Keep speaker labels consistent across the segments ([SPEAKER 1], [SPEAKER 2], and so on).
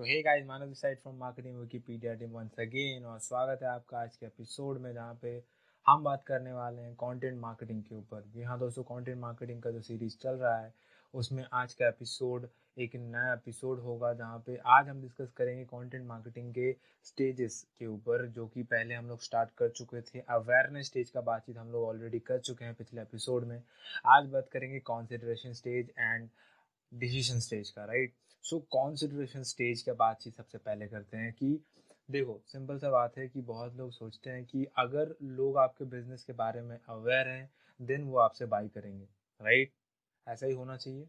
[SPEAKER 1] तो hey guys, Manav this side from marketing Wikipedia team once again, और स्वागत है आपका आज के एपिसोड में, जहाँ पे हम बात करने वाले हैं कंटेंट मार्केटिंग के ऊपर। जी हाँ दोस्तों, कंटेंट मार्केटिंग का जो सीरीज चल रहा है उसमें आज का एपिसोड एक नया एपिसोड होगा, जहाँ पे आज हम डिस्कस करेंगे कंटेंट मार्केटिंग के स्टेजेस के ऊपर, जो कि पहले हम लोग स्टार्ट कर चुके थे। अवेयरनेस स्टेज का बातचीत हम लोग ऑलरेडी कर चुके हैं पिछले एपिसोड में। आज बात करेंगे consideration stage and decision stage का, राइट। सो कॉन्सिडरेशन स्टेज का बातचीत सबसे पहले करते हैं कि देखो, सिंपल सा बात है कि बहुत लोग सोचते हैं कि अगर लोग आपके बिजनेस के बारे में अवेयर हैं देन वो आपसे बाई करेंगे, राइट। ऐसा ही होना चाहिए,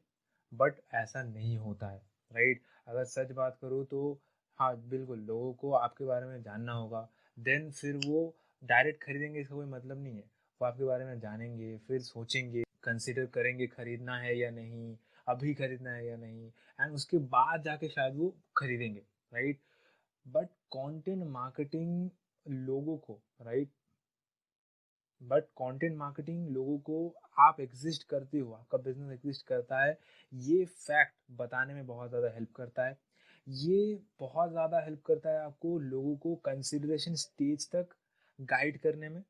[SPEAKER 1] बट ऐसा नहीं होता है, राइट। अगर सच बात करूँ तो हाँ बिल्कुल, लोगों को आपके बारे में जानना होगा, देन फिर वो डायरेक्ट खरीदेंगे इसका कोई मतलब नहीं है। वो आपके बारे में जानेंगे, फिर सोचेंगे, कंसिडर करेंगे खरीदना है या नहीं, अभी खरीदना है या नहीं, एंड उसके बाद जाके शायद वो खरीदेंगे, राइट। बट कंटेंट मार्केटिंग लोगों को, राइट, बट कंटेंट मार्केटिंग लोगों को आप एग्जिस्ट करते हो, आपका बिजनेस एग्जिस्ट करता है, ये फैक्ट बताने में बहुत ज़्यादा हेल्प करता है। ये बहुत ज़्यादा हेल्प करता है आपको लोगों को कंसिडरेशन स्टेज तक गाइड करने में,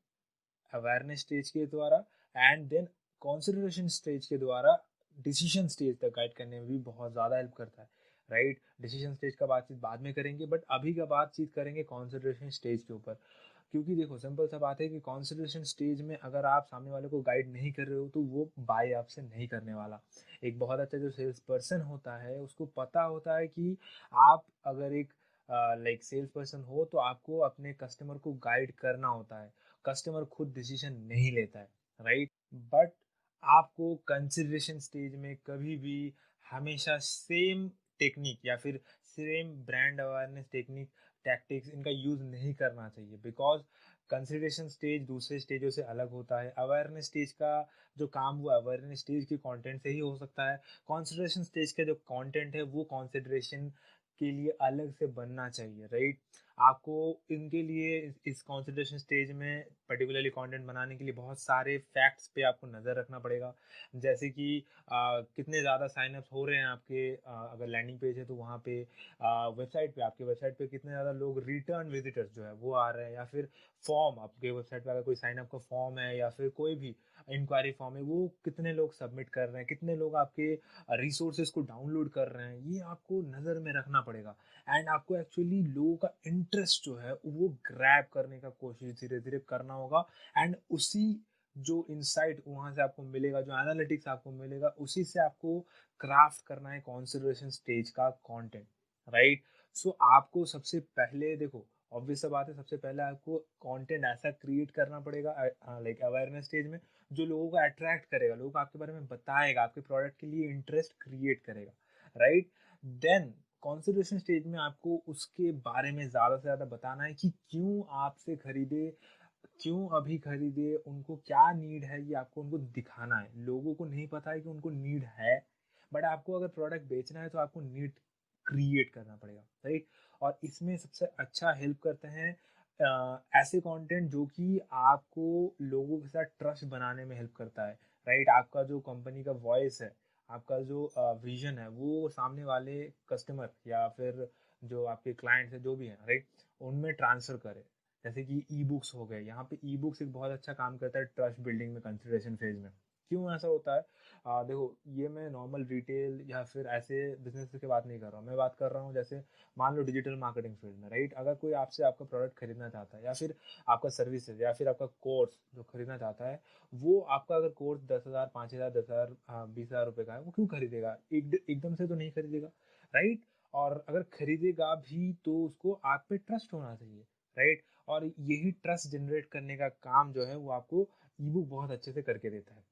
[SPEAKER 1] अवेयरनेस स्टेज के द्वारा, एंड देन कंसिडरेशन स्टेज के द्वारा डिसीजन स्टेज तक गाइड करने में भी बहुत ज़्यादा हेल्प करता है, राइट। डिसीजन स्टेज का बातचीत बाद में करेंगे, बट अभी का बातचीत करेंगे कंसिडरेशन स्टेज के ऊपर। क्योंकि देखो, सिंपल सा बात है कि कंसिडरेशन स्टेज में अगर आप सामने वाले को गाइड नहीं कर रहे हो तो वो बाय आपसे नहीं करने वाला। एक बहुत अच्छा जो सेल्स पर्सन होता है उसको पता होता है कि आप अगर एक लाइक सेल्स पर्सन हो तो आपको अपने कस्टमर को गाइड करना होता है। कस्टमर खुद डिसीजन नहीं लेता है, राइट। बट आपको कंसिडरेशन स्टेज में कभी भी हमेशा सेम टेक्निक या फिर same brand awareness technique, tactics, इनका यूज़ नहीं करना चाहिए। बिकॉज कंसिडरेशन स्टेज दूसरे स्टेजों से अलग होता है। अवेयरनेस स्टेज का जो काम वो अवेयरनेस स्टेज के कंटेंट से ही हो सकता है। कंसिडरेशन स्टेज का जो कंटेंट है वो कंसिडरेशन के लिए अलग से बनना चाहिए, राइट। आपको इनके लिए इस कंसिडरेशन स्टेज में पर्टिकुलरली कंटेंट बनाने के लिए बहुत सारे फैक्ट्स पे आपको नज़र रखना पड़ेगा। जैसे कि कितने ज़्यादा साइनअप्स हो रहे हैं आपके, अगर लैंडिंग पेज है तो वहाँ पे, वेबसाइट पे, आपके वेबसाइट पे कितने ज़्यादा लोग रिटर्न विजिटर्स जो है वो आ रहे हैं, या फिर फॉर्म, आपके वेबसाइट पे अगर कोई साइनअप का फॉर्म है या फिर कोई भी इंक्वायरी फॉर्म है, वो कितने लोग सबमिट कर रहे हैं, कितने लोग आपके रिसोर्सेज को डाउनलोड कर रहे हैं, ये आपको नज़र में रखना पड़ेगा। एंड आपको एक्चुअली लोगों का इंटरेस्ट जो है वो ग्रैब करने का कोशिश धीरे धीरे करना होगा। एंड उसी जो इंसाइट वहाँ से आपको मिलेगा, जो एनालिटिक्स आपको मिलेगा, उसी से आपको क्राफ्ट करना है कंसिडरेशन स्टेज का कंटेंट, राइट। सो आपको सबसे पहले देखो, ऑब्वियस सा बात है, सबसे पहले आपको कंटेंट ऐसा क्रिएट करना पड़ेगा लाइक अवेयरनेस स्टेज में, जो लोगों को अट्रैक्ट करेगा, लोगों को आपके बारे में बताएगा, आपके प्रोडक्ट के लिए इंटरेस्ट क्रिएट करेगा, राइट। देन कंसिडरेशन स्टेज में आपको उसके बारे में ज़्यादा से ज़्यादा बताना है कि क्यों आपसे खरीदे, क्यों अभी खरीदे, उनको क्या नीड है, ये आपको उनको दिखाना है। लोगों को नहीं पता है कि उनको नीड है, बट आपको अगर प्रोडक्ट बेचना है तो आपको नीड क्रिएट करना पड़ेगा, राइट। और इसमें सबसे अच्छा हेल्प करते हैं ऐसे कंटेंट जो कि आपको लोगों के साथ ट्रस्ट बनाने में हेल्प करता है, राइट। आपका जो कंपनी का वॉइस है, आपका जो विजन है, वो सामने वाले कस्टमर या फिर जो आपके क्लाइंट्स है, जो भी है, राइट, उनमें ट्रांसफर करे। जैसे कि ई बुक्स हो गए, यहाँ पे ई बुक्स एक बहुत अच्छा काम करता है ट्रस्ट बिल्डिंग में कंसिडरेशन फेज में। क्यों ऐसा होता है? देखो, ये मैं नॉर्मल रिटेल या फिर ऐसे बिजनेस की बात नहीं कर रहा हूँ, मैं बात कर रहा हूँ जैसे मान लो डिजिटल मार्केटिंग फील्ड में, राइट। अगर कोई आपसे आपका प्रोडक्ट खरीदना चाहता है, या फिर आपका सर्विसेज या फिर आपका कोर्स जो खरीदना चाहता है, वो आपका अगर कोर्स 10,000, 5,000, 10,000, 20,000 रुपये का है, वो क्यों खरीदेगा? एकदम से तो नहीं खरीदेगा, राइट। और अगर खरीदेगा भी तो उसको आप पे ट्रस्ट होना चाहिए, राइट। और यही ट्रस्ट जनरेट करने का काम जो है वो आपको ई बुक बहुत अच्छे से करके देता है।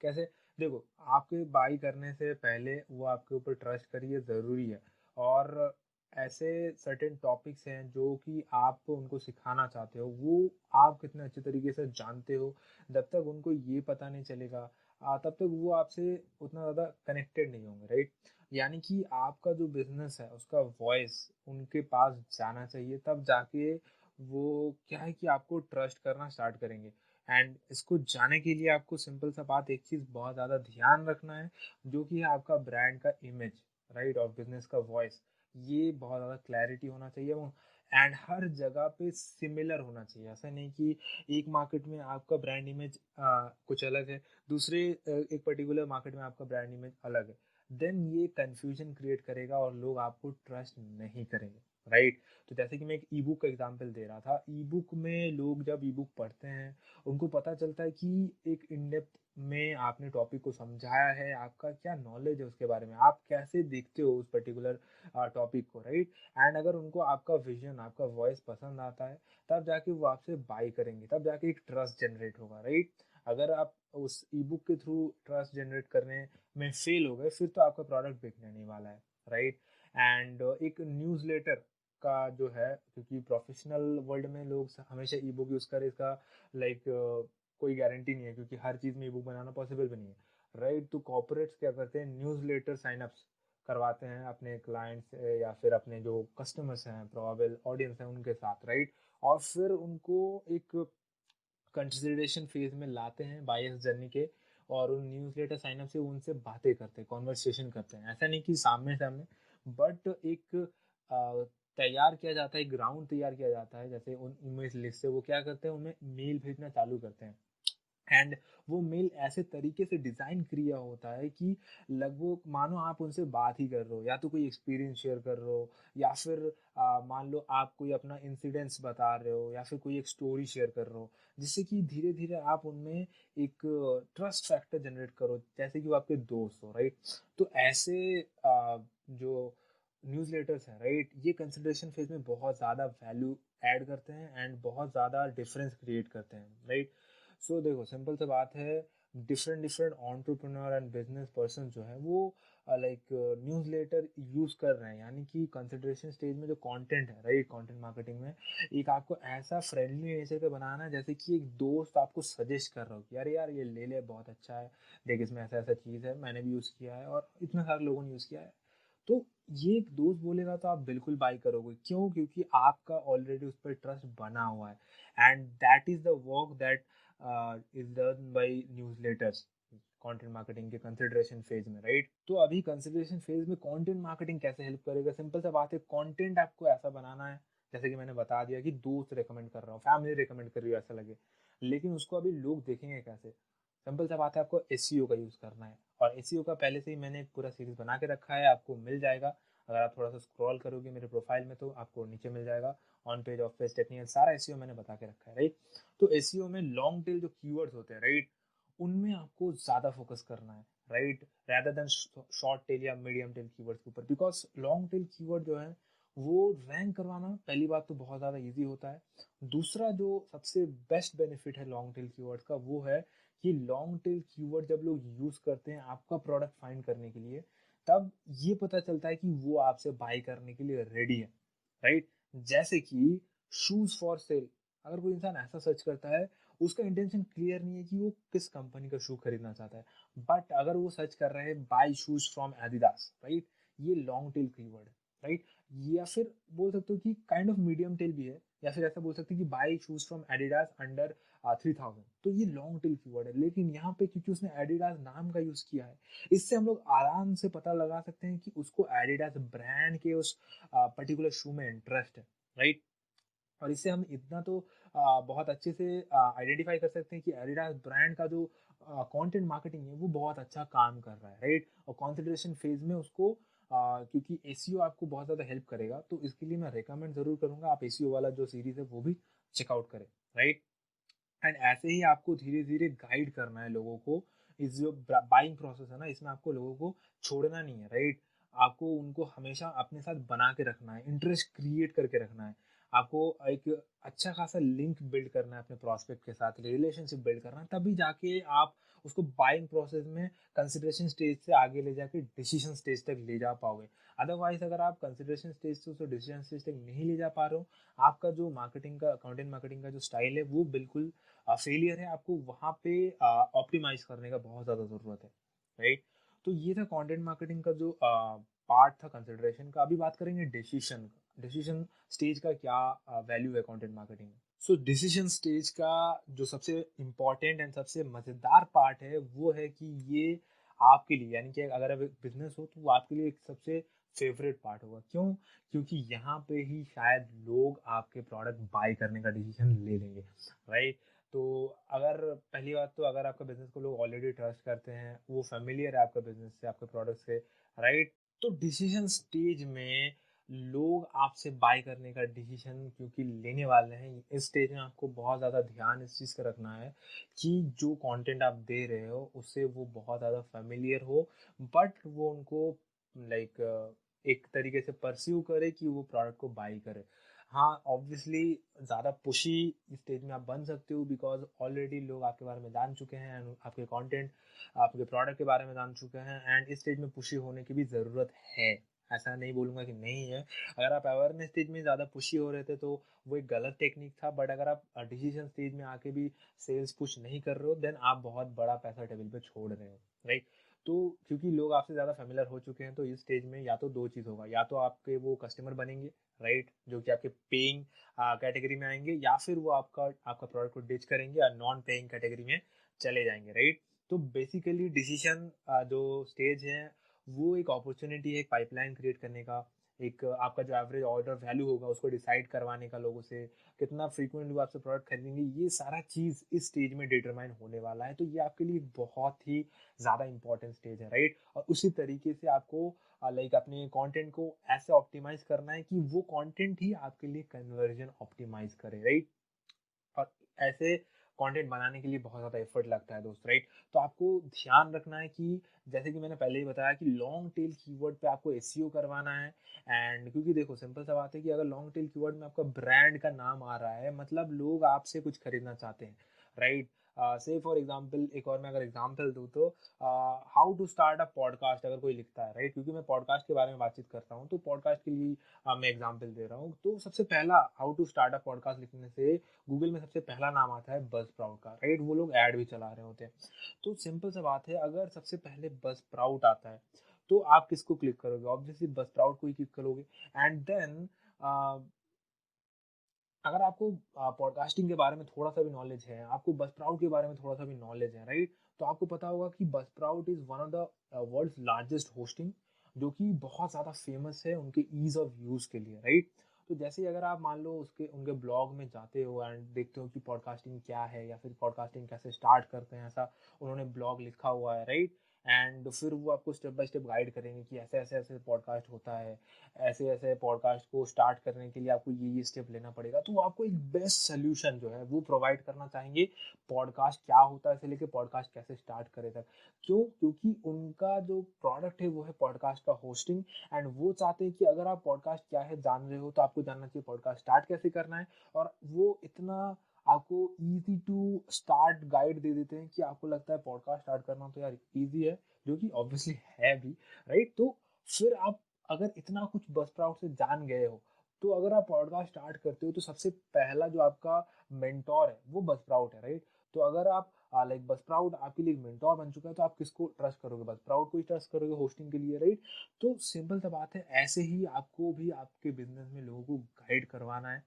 [SPEAKER 1] कैसे? देखो, आपके बाई करने से पहले वो आपके ऊपर ट्रस्ट करिए, ज़रूरी है। और ऐसे सर्टेन टॉपिक्स हैं जो कि आप उनको सिखाना चाहते हो, वो आप कितने अच्छे तरीके से जानते हो, जब तक उनको ये पता नहीं चलेगा, तब तक वो आपसे उतना ज़्यादा कनेक्टेड नहीं होंगे, राइट। यानी कि आपका जो बिजनेस है उसका वॉइस उनके पास जाना चाहिए, तब जाके वो क्या है कि आपको ट्रस्ट करना स्टार्ट करेंगे। एंड इसको जाने के लिए आपको सिंपल सा बात, एक चीज़ बहुत ज़्यादा ध्यान रखना है, जो कि है आपका ब्रांड का इमेज, राइट, और बिजनेस का वॉइस। ये बहुत ज़्यादा क्लैरिटी होना चाहिए वो, एंड हर जगह पे सिमिलर होना चाहिए। ऐसा नहीं कि एक मार्केट में आपका ब्रांड इमेज कुछ अलग है, दूसरे एक पर्टिकुलर मार्केट में आपका ब्रांड इमेज अलग है, देन ये कंफ्यूजन क्रिएट करेगा और लोग आपको ट्रस्ट नहीं करेंगे, राइट। तो जैसे कि मैं एक ई बुक का एग्जांपल दे रहा था, ई बुक में लोग जब ई बुक पढ़ते हैं उनको पता चलता है कि एक इन डेप्थ में आपने टॉपिक को समझाया है, आपका क्या नॉलेज है उसके बारे में, आप कैसे देखते हो उस पर्टिकुलर टॉपिक को, राइट। एंड अगर उनको आपका विजन, आपका वॉइस पसंद आता है, तब जाके वो आपसे बाई करेंगे, तब जाके एक ट्रस्ट जनरेट होगा, राइट। अगर आप उस ई बुक के थ्रू ट्रस्ट जनरेट करने में फेल हो गए, फिर तो आपका प्रोडक्ट बिकने नहीं वाला है, राइट। एंड एक न्यूज़लेटर का जो है, क्योंकि प्रोफेशनल वर्ल्ड में लोग हमेशा ई बुक यूज़ करें, इसका लाइक कोई गारंटी नहीं है, क्योंकि हर चीज़ में ई बुक बनाना पॉसिबल भी नहीं है, राइट। तो कॉर्पोरेट्स क्या करते हैं, न्यूज़लेटर साइनअप्स करवाते हैं अपने क्लाइंट्स या फिर अपने जो कस्टमर्स हैं, प्रोबेबल ऑडियंस हैं उनके साथ, राइट। और फिर उनको एक कंसिडरेशन फेज में लाते हैं बायस जर्नी के, और उन न्यूज़लेटर साइनअप से उनसे बातें करते हैं, कॉन्वर्सेशन करते हैं, ऐसा नहीं कि सामने सामने, बट एक तैयार किया जाता है, ग्राउंड तैयार किया जाता है। जैसे उन इमेज लिस्ट से वो क्या करते हैं, उन्हें मेल भेजना चालू करते हैं, एंड वो मेल ऐसे तरीके से डिज़ाइन किया होता है कि लगभग मानो आप उनसे बात ही कर रहे हो, या तो कोई एक्सपीरियंस शेयर कर रहे हो, या फिर मान लो आप कोई अपना इंसिडेंट्स बता रहे हो, या फिर कोई एक स्टोरी शेयर कर रहे हो, जिससे कि धीरे धीरे आप उनमें एक ट्रस्ट फैक्टर जनरेट करो, जैसे कि वो आपके दोस्त हो, राइट। तो ऐसे जो न्यूज़लेटर्स हैं, राइट, ये कंसिडरेशन फेज में बहुत ज़्यादा वैल्यू ऐड करते हैं एंड बहुत ज़्यादा डिफरेंस क्रिएट करते हैं, राइट। सो देखो, सिंपल सी बात है, different different entrepreneur and business person जो है वो लाइक न्यूज़लेटर यूज़ कर रहे हैं, यानी कि कंसिडरेशन स्टेज में जो कंटेंट है, राइट, कंटेंट मार्केटिंग में एक आपको ऐसा फ्रेंडली नेचर का बनाना है, जैसे कि एक दोस्त आपको सजेस्ट कर रहा हो कि यार यार ये ले ले, बहुत अच्छा है, देख इसमें ऐसा ऐसा चीज़ है, मैंने भी यूज़ किया है और इतने सारे लोगों ने यूज़ किया है। तो ये एक दोस्त बोलेगा तो आप बिल्कुल बाय करोगे, क्यों? क्योंकि आपका ऑलरेडी उस पर ट्रस्ट बना हुआ है, and that is the work that is done by newsletters content marketing के कंसिडरेशन फेज में, राइट। तो अभी कंसिडरेशन फेज में कंटेंट मार्केटिंग कैसे हेल्प करेगा? सिंपल सा बात है, कंटेंट आपको ऐसा बनाना है, जैसे कि मैंने बता दिया कि दोस्त रेकमेंड कर रहा हूँ, फैमिली रेकमेंड कर रही हो, ऐसा लगे, लेकिन उसको अभी लोग देखेंगे कैसे? सिंपल सा बात है, आपको एसईओ का यूज़ करना है, और एसईओ का पहले से ही मैंने एक पूरा सीरीज बना के रखा है, आपको मिल जाएगा। अगर आप थोड़ा सा स्क्रॉल करोगे मेरे प्रोफाइल में तो आपको नीचे मिल जाएगा, on page, of page, technical, सारा एसईओ मैंने बता के रखा है, राइट। तो एसईओ में लॉन्ग टेल जो कीवर्ड्स होते हैं, राइट, उनमें आपको ज़्यादा फोकस करना है, right, rather than short tail या मीडियम टेल कीवर्ड्स के ऊपर, बिकॉज लॉन्ग टेल कीवर्ड जो है वो रैंक करवाना पहली बात तो बहुत ज़्यादा इजी होता है। दूसरा जो सबसे बेस्ट बेनिफिट है लॉन्ग टेल कीवर्ड का, वो है कि लॉन्ग टेल कीवर्ड जब लोग यूज़ करते हैं आपका प्रोडक्ट फाइंड करने के लिए, तब ये पता चलता है कि वो आपसे बाय करने के लिए रेडी है, राइट। जैसे कि शूज़ फॉर सेल, अगर कोई इंसान ऐसा सर्च करता है, उसका इंटेंशन क्लियर नहीं है कि वो किस कंपनी का शू खरीदना चाहता है, बट अगर वो सर्च कर रहे हैं bye shoes from Adidas, right, ये लॉन्ग टेल कीवर्ड है, राइट। या फिर बोल सकते हो कि काइंड ऑफ मीडियम टेल भी है, या फिर ऐसा बोल सकते हैं कि bye shoes from Adidas under 3000, तो ये लॉन्ग टेल कीवर्ड है। लेकिन यहाँ पे क्योंकि उसने एडिडास नाम का यूज किया है, इससे हम लोग आराम से पता लगा सकते हैं कि उसको एडिडास ब्रांड के उस पर्टिकुलर शू में इंटरेस्ट है, राइट। और इससे हम इतना तो बहुत अच्छे से आइडेंटिफाई कर सकते हैं कि एडिडास ब्रांड का जो कंटेंट मार्केटिंग है वो बहुत अच्छा काम कर रहा है, राइट। और कंसिडरेशन फेज में उसको क्योंकि एसईओ आपको बहुत ज़्यादा हेल्प करेगा, तो इसके लिए मैं रिकमेंड ज़रूर करूंगा आप एसईओ वाला जो सीरीज़ है वो भी चेकआउट करें, राइट। एंड ऐसे ही आपको धीरे धीरे गाइड करना है लोगों को। इस जो बाइंग प्रोसेस है ना, इसमें आपको लोगों को छोड़ना नहीं है, राइट। आपको उनको हमेशा अपने साथ बना के रखना है, इंटरेस्ट क्रिएट करके रखना है, आपको एक अच्छा खासा लिंक बिल्ड करना है अपने प्रॉस्पेक्ट के साथ, रिलेशनशिप बिल्ड करना है, तभी जाके आप उसको बाइंग प्रोसेस में कंसिडरेशन स्टेज से आगे ले जाके डिसीजन स्टेज तक ले जा पाओगे। अदरवाइज अगर आप कंसिडरेशन स्टेज से उसको डिसीजन स्टेज तक नहीं ले जा पा रहे हो, आपका जो मार्केटिंग का, कंटेंट मार्केटिंग का जो स्टाइल है वो बिल्कुल फेलियर है, आपको वहाँ पे ऑप्टिमाइज करने का बहुत ज़्यादा ज़रूरत है, राइट। तो ये था कंटेंट मार्केटिंग का जो पार्ट था कंसिडरेशन का। अभी बात करेंगे डिसीजन का, डिसीजन स्टेज का क्या वैल्यू है कंटेंट मार्केटिंग में। सो डिसीजन स्टेज का जो सबसे इम्पॉर्टेंट एंड सबसे मज़ेदार पार्ट है वो है कि ये आपके लिए, यानी कि अगर अब बिजनेस हो तो वो आपके लिए एक सबसे फेवरेट पार्ट होगा। क्यों? क्योंकि यहाँ पे ही शायद लोग आपके प्रोडक्ट बाय करने का डिसीजन ले लेंगे, राइट? तो अगर पहली बात, तो अगर आपका बिजनेस को लोग ऑलरेडी ट्रस्ट करते हैं, वो फेमिलियर है आपका बिजनेस से, आपके प्रोडक्ट से, राइट? तो डिसीजन स्टेज में लोग आपसे बाय करने का डिसीजन क्योंकि लेने वाले हैं, इस स्टेज में आपको बहुत ज़्यादा ध्यान इस चीज़ का रखना है कि जो कंटेंट आप दे रहे हो उससे वो बहुत ज़्यादा फेमिलियर हो, बट वो उनको लाइक एक तरीके से परस्यू करे कि वो प्रोडक्ट को बाई करे। हाँ, ऑब्वियसली ज़्यादा पुशी स्टेज में आप बन सकते हो बिकॉज ऑलरेडी लोग आपके बारे में जान चुके हैं एंड आपके कंटेंट, आपके प्रोडक्ट के बारे में जान चुके हैं, एंड इस स्टेज में पुशी होने की भी ज़रूरत है। ऐसा नहीं बोलूँगा कि नहीं है। अगर आप अवेयरनेस स्टेज में ज़्यादा पुशी हो रहे थे तो वो एक गलत टेक्निक था, बट अगर आप डिसीजन स्टेज में आके भी सेल्स पुश नहीं कर रहे हो देन आप बहुत बड़ा पैसा टेबल पे छोड़ रहे हो, राइट? तो क्योंकि लोग आपसे ज़्यादा फेमिलियर हो चुके हैं तो इस स्टेज में या तो दो चीज़ होगा, या तो आपके वो कस्टमर बनेंगे, राइट, जो कि आपके पेइंग कैटेगरी में आएंगे, या फिर वो आपका आपका प्रोडक्ट को डिच करेंगे और नॉन पेइंग कैटेगरी में चले जाएंगे, राइट? तो बेसिकली डिसीजन जो स्टेज है वो एक अपॉर्चुनिटी है, एक पाइपलाइन क्रिएट करने का, एक आपका जो एवरेज ऑर्डर वैल्यू होगा उसको डिसाइड करवाने का, लोगों से कितना फ्रीक्वेंट वो आपसे प्रोडक्ट खरीदेंगे, ये सारा चीज़ इस स्टेज में डिटरमाइन होने वाला है। तो ये आपके लिए बहुत ही ज़्यादा इंपॉर्टेंट स्टेज है, राइट? और उसी तरीके से आपको लाइक अपने कंटेंट को ऐसे ऑप्टिमाइज करना है कि वो कंटेंट ही आपके लिए कन्वर्जन ऑप्टिमाइज करे, राइट? और ऐसे कंटेंट बनाने के लिए बहुत ज़्यादा एफर्ट लगता है दोस्त, राइट? तो आपको ध्यान रखना है कि जैसे कि मैंने पहले ही बताया कि लॉन्ग टेल कीवर्ड पे आपको एसईओ करवाना है। एंड क्योंकि देखो सिंपल सा बात है कि अगर लॉन्ग टेल कीवर्ड में आपका ब्रांड का नाम आ रहा है मतलब लोग आपसे कुछ खरीदना चाहते हैं, राइट? से फॉर एग्जांपल, एक और मैं अगर एग्जांपल दूँ तो how to start a podcast अगर कोई लिखता है, राइट? क्योंकि मैं पॉडकास्ट के बारे में बातचीत करता हूँ तो पॉडकास्ट के लिए मैं एग्जांपल दे रहा हूँ। तो सबसे पहला how to start a podcast लिखने से गूगल में सबसे पहला नाम आता है बज़ स्प्राउट का, राइट? वो लोग ऐड भी चला रहे होते हैं। तो सिंपल सा बात है, अगर सबसे पहले बज़ स्प्राउट आता है तो आप किसको क्लिक करोगे? ऑब्वियसली बज़ स्प्राउट को ही क्लिक करोगे। एंड देन अगर आपको पॉडकास्टिंग के बारे में थोड़ा-सा भी नॉलेज है, आपको बज़स्प्राउट के बारे में थोड़ा-सा भी नॉलेज है, राइट? तो आपको पता होगा कि Buzzsprout is one of the world's largest hosting, जो कि बहुत ज़्यादा फेमस है उनके ईज़ ऑफ यूज़ के लिए, राइट? तो जैसे ही अगर आप मान लो उसके उनके ब्लॉग में जाते हो एंड देखते हो कि पॉडकास्टिंग क्या है या फिर पॉडकास्टिंग कैसे स्टार्ट करते हैं, ऐसा उन्होंने ब्लॉग लिखा हुआ है, राइट? एंड फिर वो आपको स्टेप बाय स्टेप गाइड करेंगे कि ऐसे-ऐसे पॉडकास्ट होता है, ऐसे-ऐसे पॉडकास्ट को स्टार्ट करने के लिए आपको ये स्टेप लेना पड़ेगा। तो वो आपको एक बेस्ट सॉल्यूशन जो है वो प्रोवाइड करना चाहेंगे, पॉडकास्ट क्या होता है से लेके पॉडकास्ट कैसे स्टार्ट करें तक। क्यों? क्योंकि उनका जो प्रोडक्ट है वो है पॉडकास्ट का होस्टिंग, एंड वो चाहते हैं कि अगर आप पॉडकास्ट क्या है जान रहे हो तो आपको जानना चाहिए पॉडकास्ट स्टार्ट कैसे करना है। और वो इतना आपको ईज़ी टू स्टार्ट गाइड दे देते हैं कि आपको लगता है पॉडकास्ट स्टार्ट करना तो यार ईज़ी है, जो कि ऑब्वियसली है भी, राइट? तो फिर आप अगर इतना कुछ बज़स्प्राउट से जान गए हो, तो अगर आप पॉडकास्ट स्टार्ट करते हो तो सबसे पहला जो आपका मेंटोर है वो बज़स्प्राउट है, राइट? तो अगर आप लाइक बज़स्प्राउट आपके लिए एक मेंटोर बन चुका है तो आप किसको ट्रस्ट करोगे? बज़स्प्राउट को ही ट्रस्ट करोगे होस्टिंग के लिए, राइट? तो सिंपल सा बात है, ऐसे ही आपको भी आपके बिज़नेस में लोगों को गाइड करवाना है,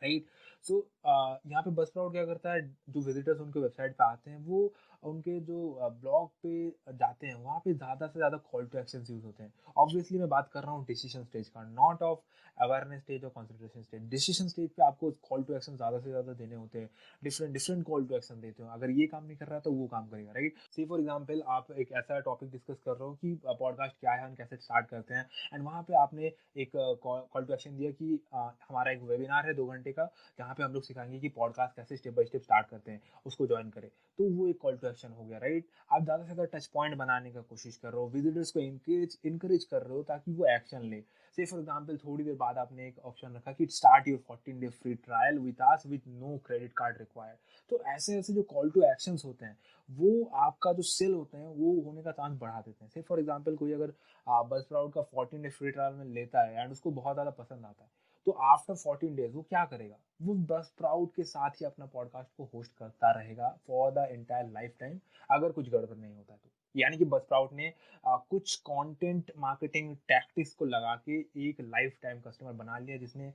[SPEAKER 1] राइट? सो यहाँ पे बज़स्प्राउट क्या करता है, जो विजिटर्स उनके वेबसाइट पे आते हैं वो उनके जो ब्लॉग पे जाते हैं, वहाँ पे ज़्यादा से ज़्यादा कॉल टू एक्शंस यूज़ होते हैं। ऑब्वियसली मैं बात कर रहा हूँ डिसीजन स्टेज का, नॉट ऑफ अवेयरनेस स्टेज और कंसंट्रेशन स्टेज। डिसीजन स्टेज पे आपको कॉल टू एक्शन ज़्यादा से ज़्यादा देने होते हैं, different different call to action देते हो, अगर ये काम नहीं कर रहा है तो वो काम करेगा, राइट? सी फॉर एग्जाम्पल आप एक ऐसा टॉपिक डिस्कस कर रहे हो कि पॉडकास्ट क्या है, हम कैसे स्टार्ट करते हैं, एंड वहाँ पे आपने एक कॉल टू एक्शन दिया कि हमारा एक वेबिनार है 2 घंटे का, जहाँ पे हम लोग सिखाएंगे कि पॉडकास्ट कैसे स्टेप बाय स्टेप स्टार्ट करते हैं, उसको ज्वाइन करें। तो वो एक कॉल टू एक्शन हो गया, राइट? आप ज़्यादा से ज़्यादा टच पॉइंट बनाने का कोशिश कर रहे हो, विजिटर्स को इनकरेज कर रहे हो ताकि वो एक्शन ले। से फॉर एग्जाम्पल थोड़ी देर बाद आपने एक ऑप्शन रखा कि start your 14 day free trial with us with no credit card required. तो ऐसे ऐसे जो कॉल टू एक्शंस होते हैं वो आपका जो सेल होते हैं वो होने का चांस बढ़ा देते हैं। से फॉर एग्जाम्पल कोई अगर बज़स्प्राउट का 14 डे फ्री ट्रायल में लेता है एंड उसको बहुत ज़्यादा पसंद आता है, तो आफ्टर 14 डेज वो क्या करेगा, वो बस प्राउड के साथ ही अपना पॉडकास्ट को होस्ट करता रहेगा for the entire life time, अगर कुछ गड़बड़ नहीं होता है तो। यानी कि बस प्राउड ने कुछ कंटेंट मार्केटिंग टैक्टिक्स को लगा के एक लाइफ टाइम कस्टमर बना लिया, जिसने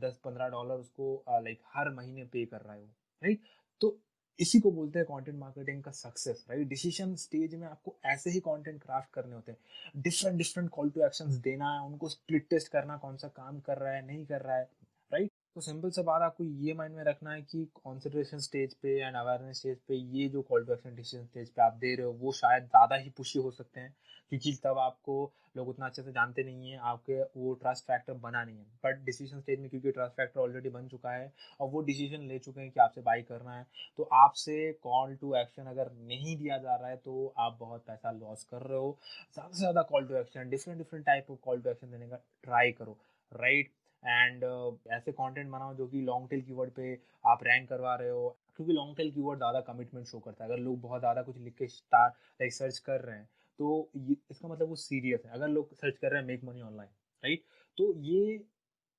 [SPEAKER 1] $10-15 उसको लाइक हर महीने पे कर रहा है वो, राइट? तो इसी को बोलते हैं कंटेंट मार्केटिंग का सक्सेस, राइट? डिसीजन स्टेज में आपको ऐसे ही कंटेंट क्राफ्ट करने होते हैं, different different call to actions देना है, उनको स्प्लिट टेस्ट करना, कौन सा काम कर रहा है नहीं कर रहा है, राइट? तो सिंपल सा बात आपको ये माइंड में रखना है कि कॉन्सेंट्रेशन स्टेज पे एंड अवेयरनेस स्टेज पे ये जो call to action decision stage पे आप दे रहे हो वो शायद ज़्यादा ही पुशी हो सकते हैं, क्योंकि तब आपको लोग उतना अच्छे से जानते नहीं है, आपके वो ट्रस्ट फैक्टर बना नहीं है। बट डिसीजन स्टेज में क्योंकि ट्रस्ट फैक्टर ऑलरेडी बन चुका है और वो डिसीजन ले चुके हैं कि आपसे बाई करना है, तो आपसे कॉल टू एक्शन अगर नहीं दिया जा रहा है तो आप बहुत पैसा लॉस कर रहे हो। ज़्यादा से ज़्यादा call to action, different different type of call to action देने का ट्राई करो, राइट? एंड ऐसे कंटेंट बनाओ जो कि लॉन्ग टेल कीवर्ड पे आप रैंक करवा रहे हो, क्योंकि लॉन्ग टेल कीवर्ड ज़्यादा कमिटमेंट शो करता है। अगर लोग बहुत ज़्यादा कुछ लिख के स्टार लाइक सर्च कर रहे हैं तो इसका मतलब वो सीरियस है। अगर लोग सर्च कर रहे हैं मेक मनी ऑनलाइन, राइट? तो ये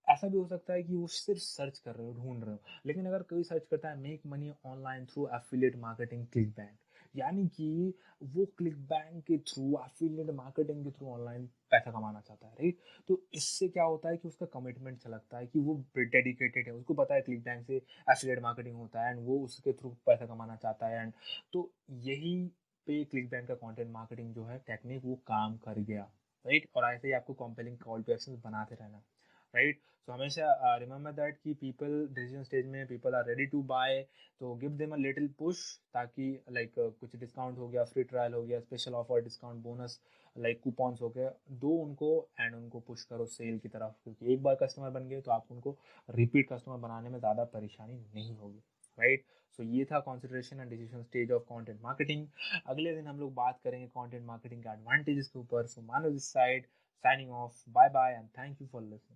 [SPEAKER 1] ऐसा भी हो सकता है कि वो सिर्फ सर्च कर रहे हो, ढूंढ रहे हो। लेकिन अगर कोई सर्च करता है make money online through affiliate marketing click bank, यानी कि वो क्लिक बैंक के थ्रू, एफिलिएट मार्केटिंग के थ्रू ऑनलाइन पैसा कमाना चाहता है, राइट? तो इससे क्या होता है कि उसका कमिटमेंट झलकता है कि वो डेडिकेटेड है, उसको पता है क्लिक बैंक से एफिलिएट मार्केटिंग होता है एंड वो उसके थ्रू पैसा कमाना चाहता है। एंड तो यही पे क्लिक बैंक का कंटेंट मार्केटिंग जो है टेक्निक वो काम कर गया, राइट? और ऐसे ही आपको कॉम्पेलिंग कॉल टू एक्शन बनाते रहना, राइट? सो हमेशा रिमेंबर दैट कि पीपल डिसीजन स्टेज में people are ready to buy, तो give them a little push, ताकि लाइक कुछ डिस्काउंट हो गया, फ्री ट्रायल हो गया, special offer, discount, bonus, like coupons हो गए, दो उनको एंड उनको पुश करो सेल की तरफ, क्योंकि एक बार कस्टमर बन गए तो आपको उनको रिपीट कस्टमर बनाने में ज़्यादा परेशानी नहीं होगी, राइट? सो ये था consideration and decision stage of content marketing. अगले दिन हम लोग बात करेंगे कंटेंट मार्केटिंग के एडवांटेजेस के ऊपर। सो मानो this side, signing off, bye bye and thank you for listening.